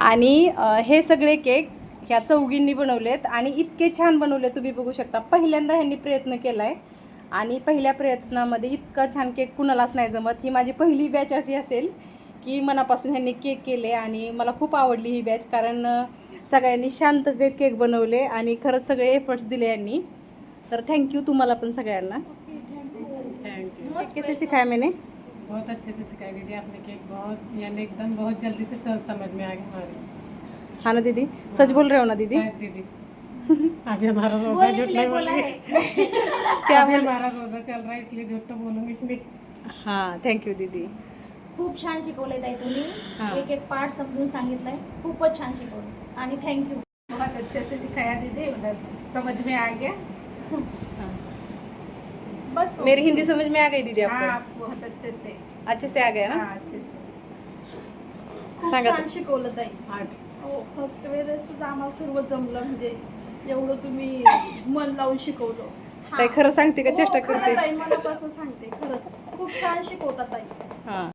आणि हे सगळे केक ह्या चौघींनी बनवलेत आणि इतके छान बनवले तुम्ही बघू शकता. पहिल्यांदा ह्यांनी प्रयत्न केला आहे आणि पहिल्या प्रयत्नामध्ये इतका छान केक कुणालाच नाही जमत. ही माझी पहिली बॅच अशी असेल की मनापासून ह्यांनी केक केले आणि मला खूप आवडली ही बॅच, कारण सगळ्यांनी शांततेत केक बनवले आणि खरंच सगळे एफर्ट्स दिले यांनी. तर थैंक यू तुम्हाला पण सगळ्यांना. कैसे सिखाया मैंने? बहुत अच्छे से सिखाई दीदी आपने केक, बहुत यानी एकदम बहुत जल्दी से समझ में आ गया हमारे। हाँ ना दीदी, सच बोल रहे हो ना दीदी? सच दीदी। अभी हमारा रोजा झूठ नहीं बोलेंगे। क्या अभी हमारा रोजा चल रहा है इसलिए झूठ तो बोलूंगी इसलिए। हां, थँक्यू दीदी. खूप छान शिकवले ताई तुम्ही. एक एक पार्ट समजून सांगितलंय. खूपच छान शिकवलं आणि थँक्यू. बहुत अच्छे से सिखाया दीदी, समझ में आ गया. बस मेरी हिंदी समझ में आ गई दीदी आपको? हाँ, बहुत अच्छे से आ गया ना? हाँ, अच्छे से. खूप सांगा छान शिकवलं ताई. हो, फर्स्ट वेळेसच आम्हाला सर्व जमलं, म्हणजे एवढं तुम्ही मन लावून शिकवलं. ताई खरं सांगते का चेष्टा हो, खरं करते? ताई, मनापासून सांगते, खरंच खूप छान शिकवता ताई. हां.